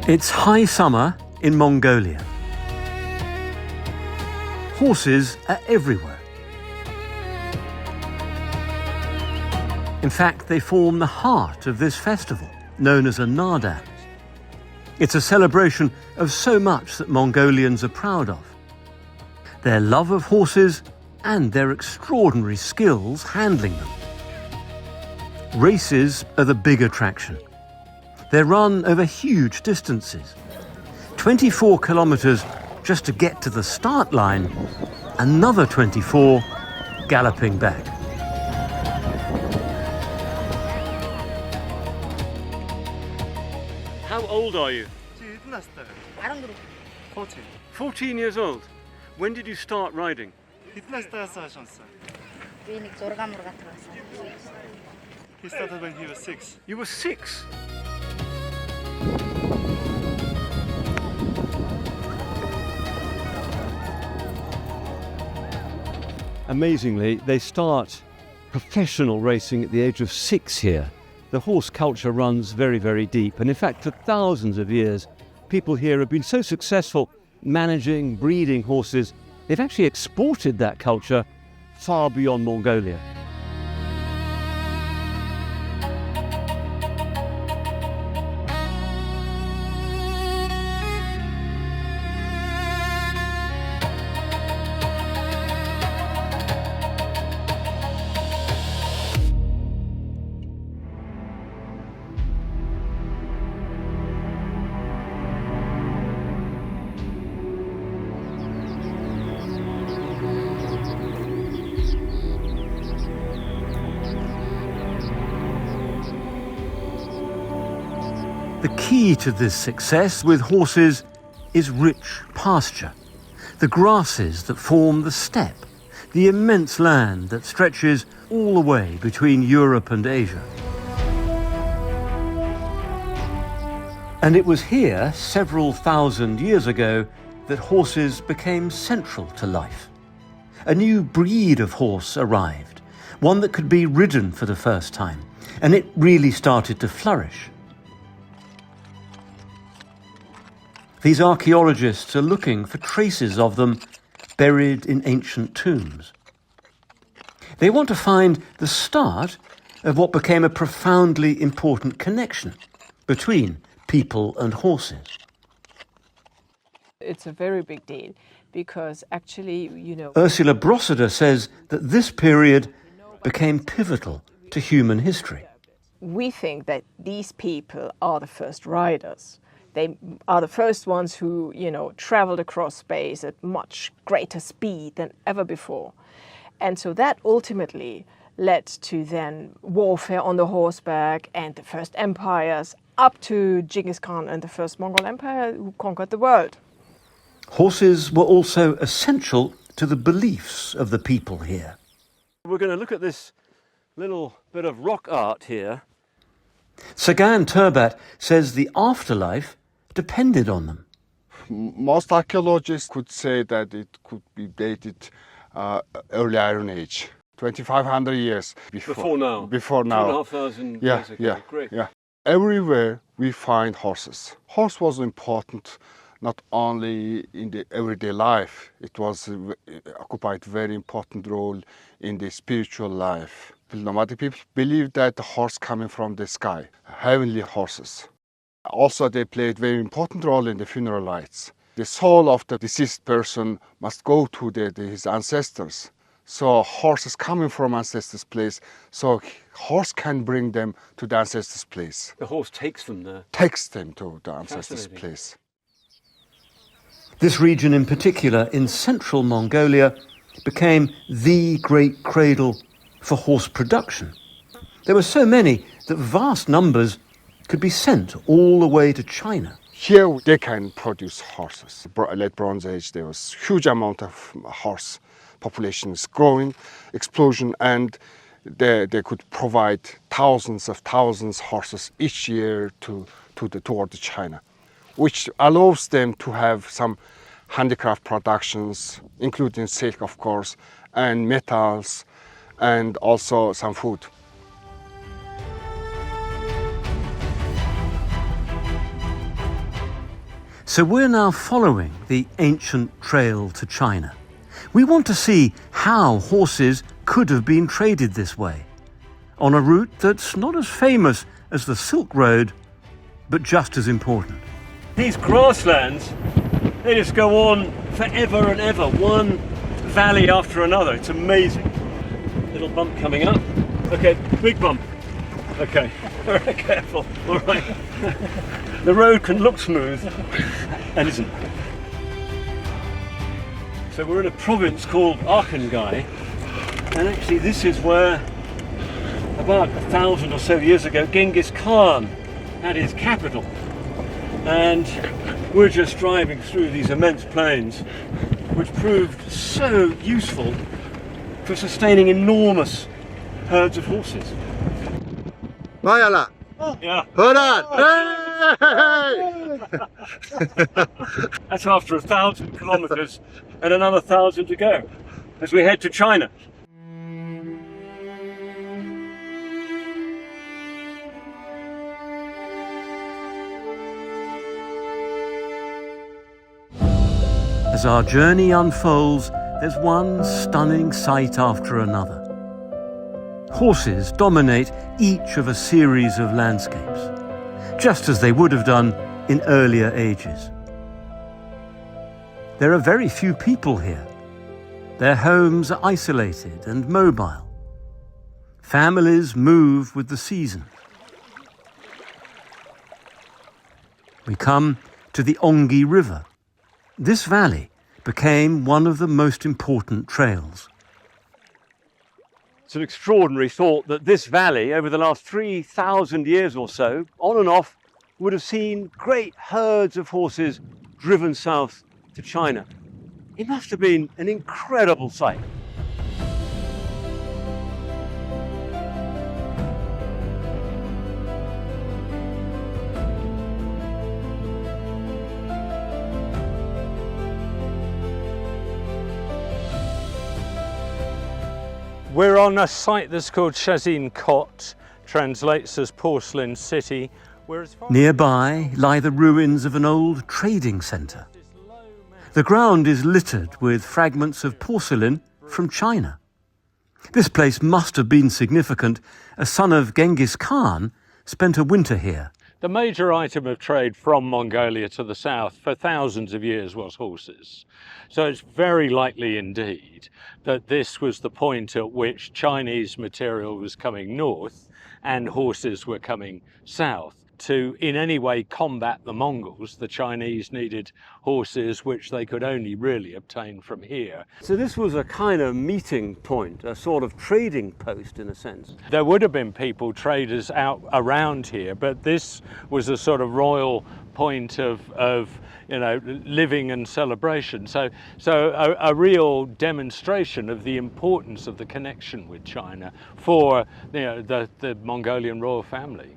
It's high summer in Mongolia. Horses are everywhere. In fact, they form the heart of this festival, known as a Naadam. It's a celebration of so much that Mongolians are proud of. Their love of horses and their extraordinary skills handling them. Races are the big attraction. They're run over huge distances. 24 kilometers just to get to the start line, another 24 galloping back. How old are you? 14. 14 years old. When did you start riding? He started when he was 6. You were 6. Amazingly, they start professional racing at the age of 6 here. The horse culture runs very, very deep. And in fact, for thousands of years, people here have been so successful managing, breeding horses, they've actually exported that culture far beyond Mongolia. The key to this success with horses is rich pasture, the grasses that form the steppe, the immense land that stretches all the way between Europe and Asia. And it was here, several thousand years ago, that horses became central to life. A new breed of horse arrived, one that could be ridden for the first time, and it really started to flourish. These archaeologists are looking for traces of them buried in ancient tombs. They want to find the start of what became a profoundly important connection between people and horses. It's a very big deal because actually, Ursula Brosseder says that this period became pivotal to human history. We think that these people are the first riders. They are the first ones who, traveled across space at much greater speed than ever before. And so that ultimately led to then warfare on the horseback and the first empires up to Genghis Khan and the first Mongol Empire who conquered the world. Horses were also essential to the beliefs of the people here. We're going to look at this little bit of rock art here. Sagan Turbat says the afterlife depended on them. Most archaeologists could say that it could be dated early Iron Age, 2,500 years before now. Before now. 2,500 Yeah, years ago. yeah, Great. yeah. Everywhere we find horses. Horse was important not only in the everyday life. It was occupied a very important role in the spiritual life. The nomadic people believed that the horse coming from the sky, heavenly horses. Also, they played a very important role in the funeral rites. The soul of the deceased person must go to his ancestors. So horses coming from ancestors' place, so horse can bring them to the ancestors' place. The horse takes them there. Takes them to the ancestors' place. This region in particular, in central Mongolia, became the great cradle for horse production. There were so many that vast numbers could be sent all the way to China. Here they can produce horses. Late Bronze Age, there was huge amount of horse population is growing, explosion, and they could provide thousands of horses each year toward China, which allows them to have some handicraft productions, including silk, of course, and metals, and also some food. So we're now following the ancient trail to China. We want to see how horses could have been traded this way, on a route that's not as famous as the Silk Road, but just as important. These grasslands, they just go on forever and ever, one valley after another. It's amazing. Little bump coming up. Okay, big bump. Okay, very careful. All right. The road can look smooth and isn't. So we're in a province called Arkhangai, and actually this is where about 1,000 or so years ago Genghis Khan had his capital. And we're just driving through these immense plains, which proved so useful for sustaining enormous herds of horses. Yeah. That's after 1,000 kilometers and another 1,000 to go as we head to China. As our journey unfolds, there's one stunning sight after another. Horses dominate each of a series of landscapes, just as they would have done in earlier ages. There are very few people here. Their homes are isolated and mobile. Families move with the season. We come to the Ongi River. This valley became one of the most important trails. It's an extraordinary thought that this valley, over the last 3,000 years or so, on and off, would have seen great herds of horses driven south to China. It must have been an incredible sight. We're on a site that's called Shazin Kot, translates as Porcelain City. Nearby lie the ruins of an old trading centre. The ground is littered with fragments of porcelain from China. This place must have been significant. A son of Genghis Khan spent a winter here. The major item of trade from Mongolia to the south for thousands of years was horses. So it's very likely indeed that this was the point at which Chinese material was coming north and horses were coming south. To in any way combat the Mongols, the Chinese needed horses which they could only really obtain from here. So this was a kind of meeting point, a sort of trading post in a sense. There would have been traders out around here, but this was a sort of royal point of living and celebration. So a real demonstration of the importance of the connection with China for the Mongolian royal family.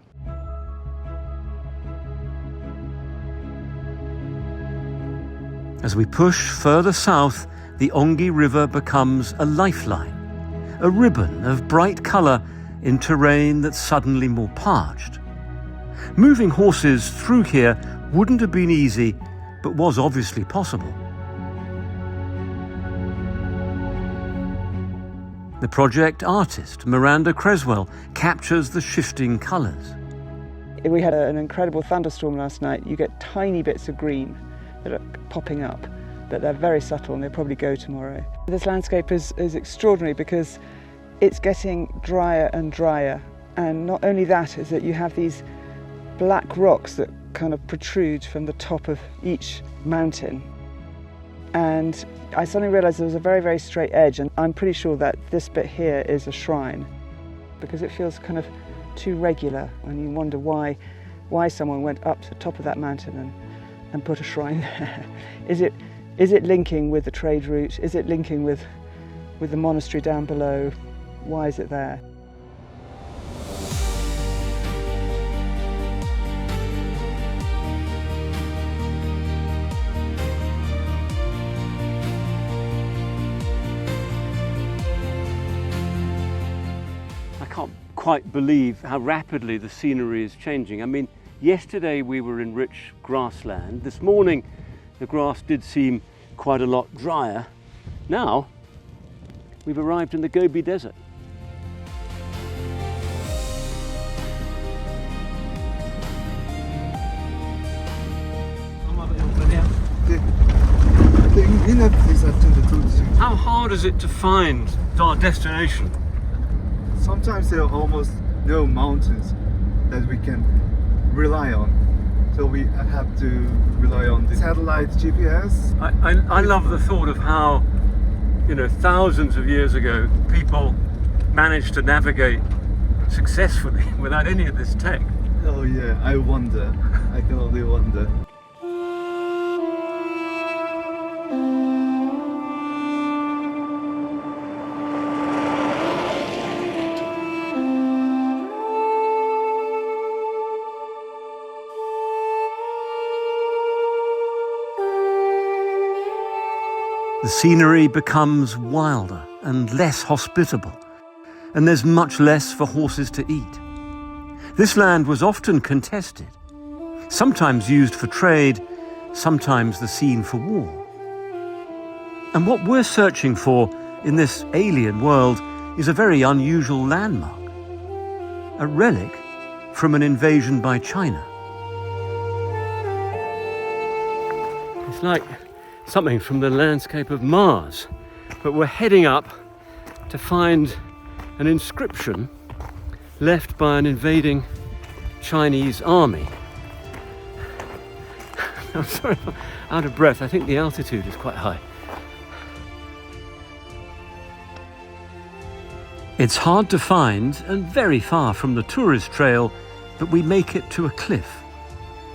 As we push further south, the Ongi River becomes a lifeline, a ribbon of bright colour in terrain that's suddenly more parched. Moving horses through here wouldn't have been easy, but was obviously possible. The project artist, Miranda Creswell, captures the shifting colours. We had an incredible thunderstorm last night. You get tiny bits of green that are popping up, but they're very subtle and they'll probably go tomorrow. This landscape is extraordinary because it's getting drier and drier, and not only that is that you have these black rocks that kind of protrude from the top of each mountain, and I suddenly realised there was a very, very straight edge, and I'm pretty sure that this bit here is a shrine because it feels kind of too regular, and you wonder why someone went up to the top of that mountain and put a shrine there. Is it linking with the trade route? Is it linking with the monastery down below? Why is it there? I can't quite believe how rapidly the scenery is changing. I mean, Yesterday we were in rich grassland. This morning the grass did seem quite a lot drier. Now we've arrived in the Gobi Desert. How hard is it to find our destination? Sometimes there are almost no mountains that we can rely on. So we have to rely on the satellite GPS. I love the thought of how, thousands of years ago, people managed to navigate successfully without any of this tech. Oh yeah, I wonder. I can only wonder. The scenery becomes wilder and less hospitable, and there's much less for horses to eat. This land was often contested, sometimes used for trade, sometimes the scene for war. And what we're searching for in this alien world is a very unusual landmark, a relic from an invasion by China. It's like something from the landscape of Mars, but we're heading up to find an inscription left by an invading Chinese army. I'm sorry, I'm out of breath. I think the altitude is quite high. It's hard to find and very far from the tourist trail, but we make it to a cliff.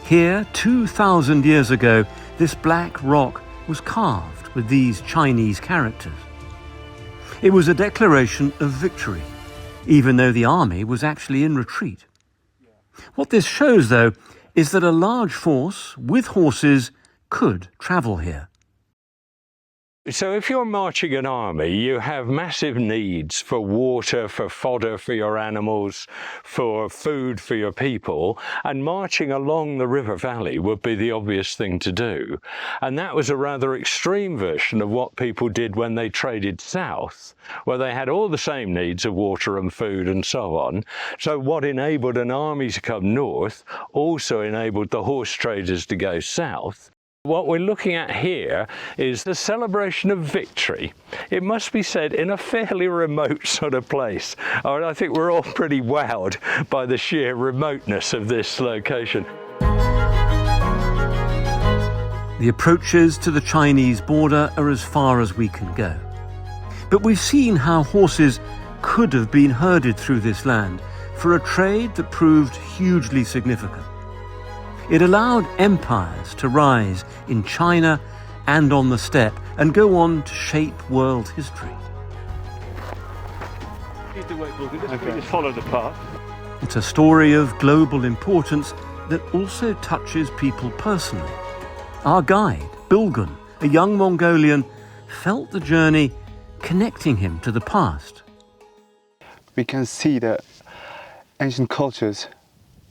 Here, 2,000 years ago, this black rock was carved with these Chinese characters. It was a declaration of victory, even though the army was actually in retreat. What this shows, though, is that a large force with horses could travel here. So if you're marching an army, you have massive needs for water, for fodder for your animals, for food for your people, and marching along the river valley would be the obvious thing to do. And that was a rather extreme version of what people did when they traded south, where they had all the same needs of water and food and so on. So what enabled an army to come north also enabled the horse traders to go south. What we're looking at here is the celebration of victory. It must be said in a fairly remote sort of place. I think we're all pretty wowed by the sheer remoteness of this location. The approaches to the Chinese border are as far as we can go. But we've seen how horses could have been herded through this land for a trade that proved hugely significant. It allowed empires to rise in China and on the steppe and go on to shape world history. Just follow the path. It's a story of global importance that also touches people personally. Our guide, Bilgun, a young Mongolian, felt the journey connecting him to the past. We can see the ancient cultures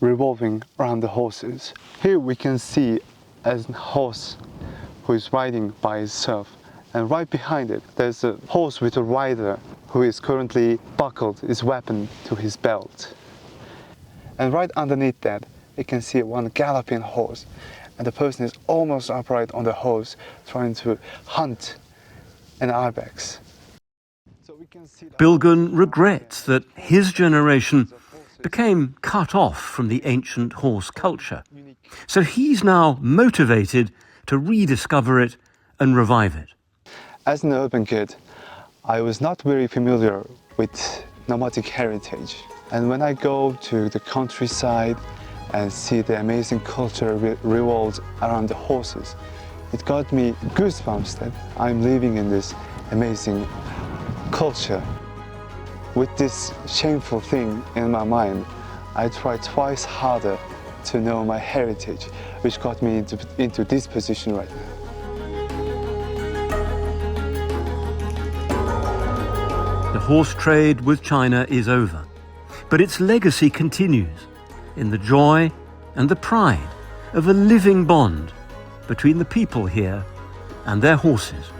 revolving around the horses. Here we can see a horse who is riding by itself, and right behind it there's a horse with a rider who is currently buckled his weapon to his belt. And right underneath that you can see one galloping horse, and the person is almost upright on the horse trying to hunt an ibex. Bilgun regrets that his generation became cut off from the ancient horse culture. So he's now motivated to rediscover it and revive it. As an urban kid, I was not very familiar with nomadic heritage. And when I go to the countryside and see the amazing culture revolved around the horses, it got me goosebumps that I'm living in this amazing culture. With this shameful thing in my mind, I tried twice harder to know my heritage, which got me into this position right now. The horse trade with China is over, but its legacy continues in the joy and the pride of a living bond between the people here and their horses.